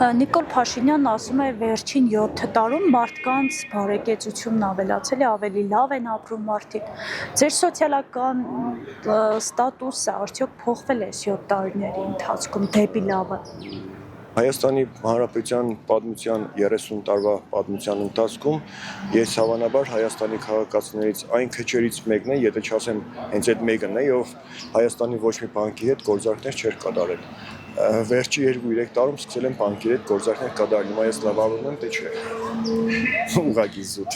Նիկոլ Փաշինյանն ասում է վերջին 7 տարում մարդկանց բարեկեցությունն ավելացել է, ավելի լավ են ապրում մարդիկ։ Ձեր սոցիալական ստատուսը արդյոք փոխվել է 7 տարիների ընթացքում դեպի լավը։ Հայաստանի Հանրապետության պատմության 30 տարվա պատմության ընթացքում ես հավանաբար Հայաստանի քաղաքացիներից այն քչերից մեկն է, եթե չասեմ հենց այդ մեկն է, ով Հայաստանի ոչ մի բանկի հետ գործարքներ չէր կատարել։ Վերջի 2-3 տարում սկսել են բանկերի հետ գործարքներ կատարել, հիմա ես լավանում եմ, թե չէ։ Ուղղակի զուտ։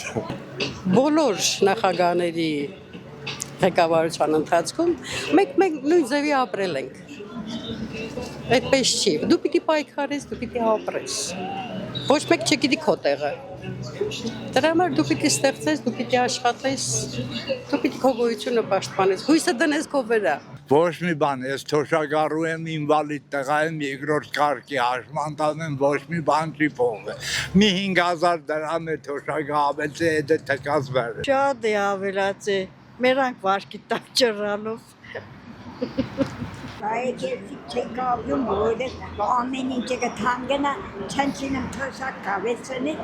Բոլոր նախագահների ղեկավարության ընթացքում մենք նույն ձևի ապրել ենք։ Այդպես չի, դու պիտի պայքարես, դու պիտի ապրես, ոչ մեկ չգիտի քո տեղը, դրա համար դու պիտի ստեղծես, դու պիտի աշխատես, դու պիտի քո գոյությունը պաշտպանես, հույսը դնես քո վրա։ Ոչ մի բան, ես թոշակառու եմ, ինվալիդ տղա եմ, երկրորդ կարգի հաշմանդամ եմ, ոչ մի բան չի փոխվել։ Մի 5000 դրամ է թոշակը ավելցե, հետը թքած վեր։ Շատ է ավելացե, մերանք վարկի տակ ճռալով։ Այդ երբեք չեք ապրում, որովհետև ամեն ինչը կթանգնա, չնչին թոշակ կավելցնի,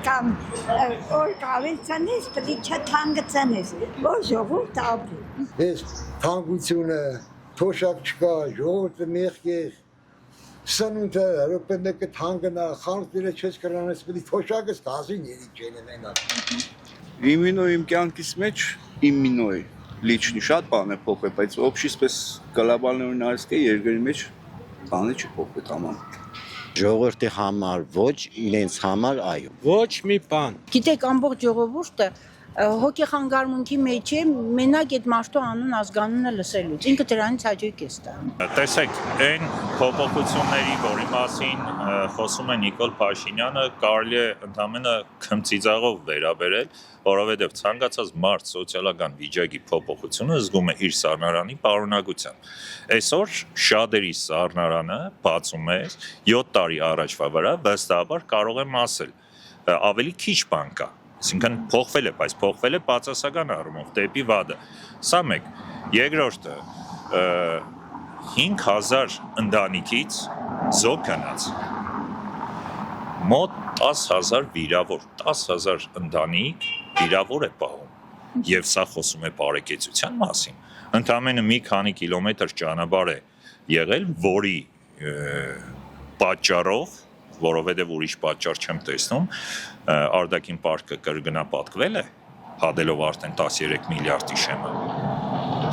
կամ օր կավելցնես, պետք է չթանգցնես, որ ժողովուրդ ապրի։ Ես թանկությունը, թոշակ չկա, ժողովուրդը մեղք է, սնունդը, ռոպենդը թանգնա, խանութները չես կրանես, պետք է թոշակս կազին երիք չեն մենա։ Իմինո իմ կյանքից մեջ, իմինոյ լիչնի շատ բան է փոխվել, բայց օբշիս պես գլոբալնորեն նայեցի երկրի մեջ բանը չի փոխվել տաման։ Ժողովրդի համար ոչ, իրենց համար այո։ Ոչ մի բան։ Գիտեք, ամբողջ ժողովուրդը հոգեխանգարմունքի մեջ է, մենակ այդ մարդու անուն ազգանունը լսելուց, ինքը դրանից հաճույք է ստանում։ Տեսեք, այն փոփոխությունների, որի մասին խոսում է Նիկոլ Փաշինյանը, կարելի է ընդամենը քմծիծաղով վերաբերել, որովհետև ցանկացած մարդ սոցիալական վիճակի փոփոխությունը զգում է իր սառնարանի պարունակությամբ։ Այսօր շատերի սառնարանը բացում է 7 տարի առաջվա վրա, վստահաբար կարող եմ ասել, ավելի քիչ բան կա։ Այսինքն փոխվել է, բայց փոխվել է բացասական առումով դեպի վադը։ Սա մեկ, երկրորդը 5000 ընտանիքից զոհ գնաց։ Մոտ 10000 վիրավոր, 10000 ընտանիք վիրավոր է պահում։ Եվ սա խոսում է բարեկեցության մասին։ Ընդամենը մի քանի կիլոմետր ճանապարհ է եղել, որի պատճառով, որովհետև ուրիշ պատճառ չեմ տեսնում, արտաքին պարկը կրկնապատկվել է, հադելով արդեն 13 միլիարդի շեմը։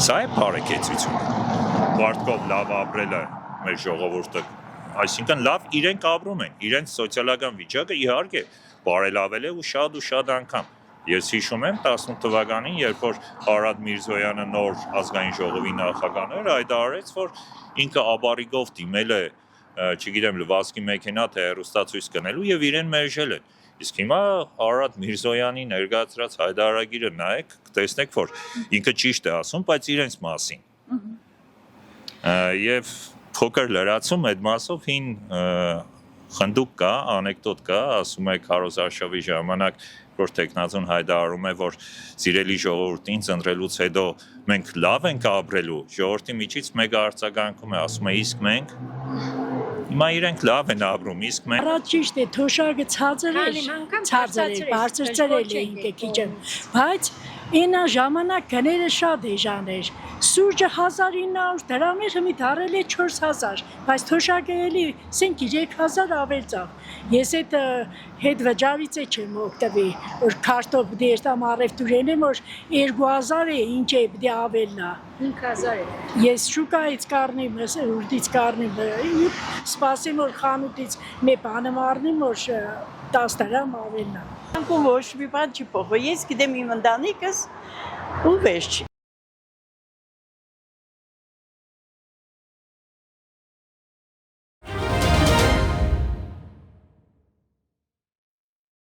Սա է բարեկեցությունը։ Մարդկով լավ ապրելը մեր ժողովուրդը, այսինքն լավ իրենք ապրում են, իրենց սոցիալական վիճակը իհարկե բարելավել է ու շատ անգամ։ Ես հիշում եմ 18 թվականին, երբ որ Արադ Միրզոյանը նոր ազգային ժողովի նախագահն էր, հայտարարեց, որ ինքը աբարիգով դիմել է չգիտեմ լվացքի մեքենա թե հեռուստացույց գնելու եւ իրեն մերժել են։ Իսկ հիմա Արադ Միրզոյանի ներկայացրած հայտարարագիրը նայեք, տեսնեք, որ ինքը ճիշտ է ասում, բայց իրենց մասին։ Եվ փոքր լրացում այդ մասով հին խնդուկ կա, անեկդոտ կա, ասում է Քարոզ Արշավի ժամանակ, որ տեխնազուն հայտարարում է, որ սիրելի ժողովուրդ ինձ ընտրելուց հետո մենք լավ ենք ապրելու, ժողովրդի միջից մեկը արձագանքում է, ասում է իսկ մենք հիմա իրենք լավ են ապրում, իսկ մենք Առաջ ճիշտ է, թոշակը ցածր էր, բարձր ծրել էինք քիչ, բայց ինա ժամանակ գները շատ էժան էր։ Սուրճը 1900 դրամ էր, հիմա դարել է 4000, բայց թոշակը էլի 5-3000 ավելցավ։ Ես այդ հետ վճարից չեմ օգտվի, որ քարտոփ դերտամ առևտուրեն եմ, որ 2000 է, ինչ է պետք է ավելնա։ 5000 է։ Ես շուկայից կառնեմ, ուրդից կառնեմ, սպասեմ, որ խանութից մի բանը առնեմ, որ 10 դրամ ավելնա։ Անկում ոչ մի բան չի փոխվել, ես գիտեմ իմ ընտանիքս ու վերջ։